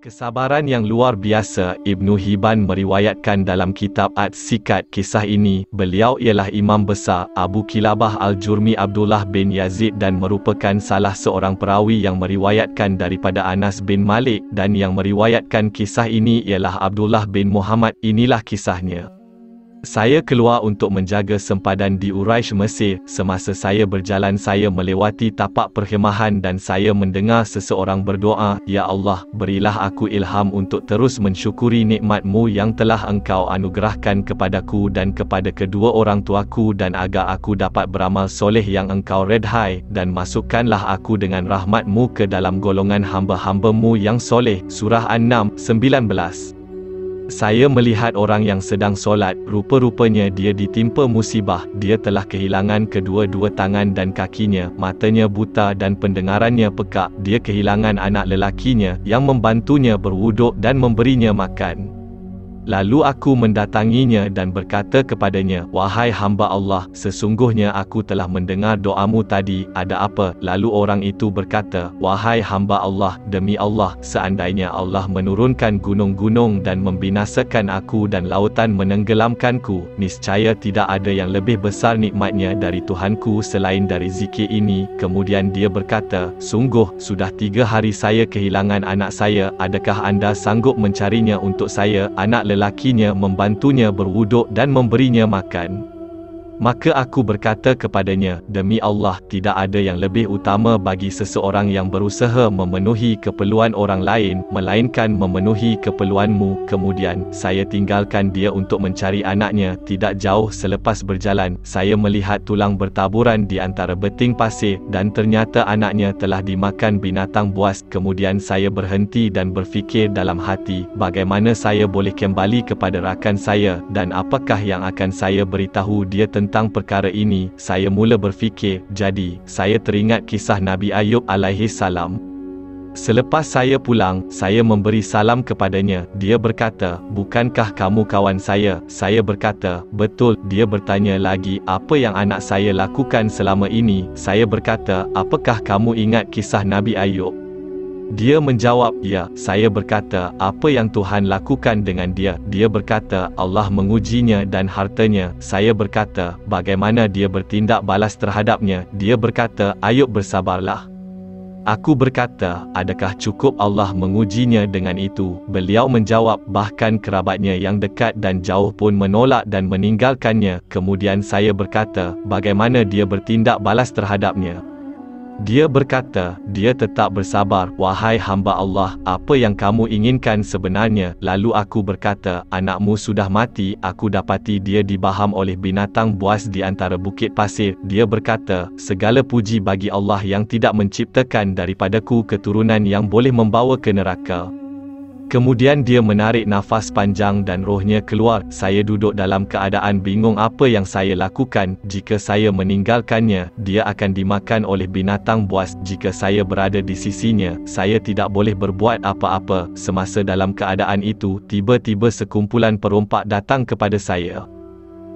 Kesabaran yang luar biasa. Ibnu Hibban meriwayatkan dalam kitab At-Sikat kisah ini. Beliau ialah Imam Besar Abu Kilabah Al-Jurmi Abdullah bin Yazid dan merupakan salah seorang perawi yang meriwayatkan daripada Anas bin Malik, dan yang meriwayatkan kisah ini ialah Abdullah bin Muhammad. Inilah kisahnya. Saya keluar untuk menjaga sempadan di Uraish, Mesir. Semasa saya berjalan, saya melewati tapak perkhemahan dan saya mendengar seseorang berdoa, "Ya Allah, berilah aku ilham untuk terus mensyukuri nikmat-Mu yang telah Engkau anugerahkan kepadaku dan kepada kedua orang tuaku, dan agar aku dapat beramal soleh yang Engkau redhai, dan masukkanlah aku dengan rahmat-Mu ke dalam golongan hamba-hamba-Mu yang soleh." Surah An-Nam 19. Saya melihat orang yang sedang solat. Rupa-rupanya dia ditimpa musibah. Dia telah kehilangan kedua-dua tangan dan kakinya, matanya buta dan pendengarannya pekak. Dia kehilangan anak lelakinya yang membantunya berwuduk dan memberinya makan. Lalu aku mendatanginya dan berkata kepadanya, "Wahai hamba Allah, sesungguhnya aku telah mendengar doamu tadi. Ada apa?" Lalu orang itu berkata, "Wahai hamba Allah, demi Allah, seandainya Allah menurunkan gunung-gunung dan membinasakan aku dan lautan menenggelamkanku, niscaya tidak ada yang lebih besar nikmatnya dari Tuhanku selain dari zikir ini." Kemudian dia berkata, "Sungguh, sudah 3 hari saya kehilangan anak saya. Adakah anda sanggup mencarinya untuk saya?" Anak lelakinya membantunya berwuduk dan memberinya makan. Maka aku berkata kepadanya, "Demi Allah, tidak ada yang lebih utama bagi seseorang yang berusaha memenuhi keperluan orang lain, melainkan memenuhi keperluanmu." Kemudian, saya tinggalkan dia untuk mencari anaknya. Tidak jauh selepas berjalan, saya melihat tulang bertaburan di antara beting pasir, dan ternyata anaknya telah dimakan binatang buas. Kemudian saya berhenti dan berfikir dalam hati, bagaimana saya boleh kembali kepada rakan saya, dan apakah yang akan saya beritahu dia tentang perkara ini. Saya mula berfikir, jadi saya teringat kisah Nabi Ayub alaihi salam. Selepas saya pulang, saya memberi salam kepadanya. Dia berkata, "Bukankah kamu kawan saya?" Saya berkata, "Betul." Dia bertanya lagi, "Apa yang anak saya lakukan selama ini?" Saya berkata, "Apakah kamu ingat kisah Nabi Ayub?" Dia menjawab, "Ya." Saya berkata, "Apa yang Tuhan lakukan dengan dia?" Dia berkata, "Allah mengujinya dan hartanya." Saya berkata, "Bagaimana dia bertindak balas terhadapnya?" Dia berkata, "Ayub bersabarlah." Aku berkata, "Adakah cukup Allah mengujinya dengan itu?" Beliau menjawab, "Bahkan kerabatnya yang dekat dan jauh pun menolak dan meninggalkannya." Kemudian saya berkata, "Bagaimana dia bertindak balas terhadapnya?" Dia berkata, "Dia tetap bersabar." Wahai hamba Allah, apa yang kamu inginkan sebenarnya? Lalu aku berkata, "Anakmu sudah mati. Aku dapati dia dibaham oleh binatang buas di antara bukit pasir." Dia berkata, "Segala puji bagi Allah yang tidak menciptakan daripadaku keturunan yang boleh membawa ke neraka." Kemudian dia menarik nafas panjang dan rohnya keluar. Saya duduk dalam keadaan bingung apa yang saya lakukan. Jika saya meninggalkannya, dia akan dimakan oleh binatang buas. Jika saya berada di sisinya, saya tidak boleh berbuat apa-apa. Semasa dalam keadaan itu, tiba-tiba sekumpulan perompak datang kepada saya.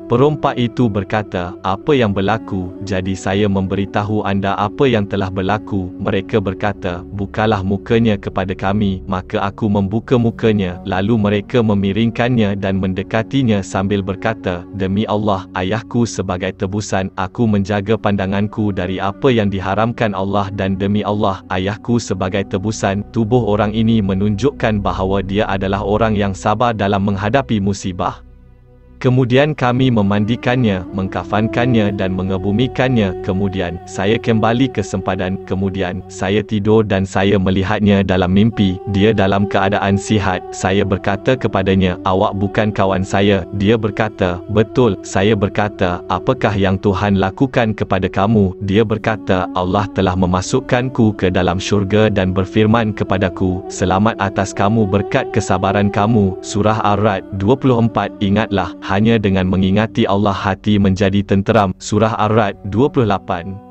Perompak itu berkata, "Apa yang berlaku?" Jadi saya memberitahu anda apa yang telah berlaku. Mereka berkata, "Bukalah mukanya kepada kami." Maka aku membuka mukanya. Lalu mereka memiringkannya dan mendekatinya sambil berkata, "Demi Allah, ayahku sebagai tebusan, aku menjaga pandanganku dari apa yang diharamkan Allah, dan demi Allah, ayahku sebagai tebusan." Tubuh orang ini menunjukkan bahawa dia adalah orang yang sabar dalam menghadapi musibah. Kemudian kami memandikannya, mengkafankannya dan mengebumikannya. Kemudian saya kembali ke sempadan. Kemudian saya tidur dan saya melihatnya dalam mimpi. Dia dalam keadaan sihat. Saya berkata kepadanya, "Awak bukan kawan saya?" Dia berkata, "Betul." Saya berkata, "Apakah yang Tuhan lakukan kepada kamu?" Dia berkata, "Allah telah memasukkanku ke dalam syurga dan berfirman kepadaku, 'Selamat atas kamu berkat kesabaran kamu.'" Surah Ar-Ra'd 24. Ingatlah, hanya dengan mengingati Allah hati menjadi tenteram. Surah Ar-Ra'd 28.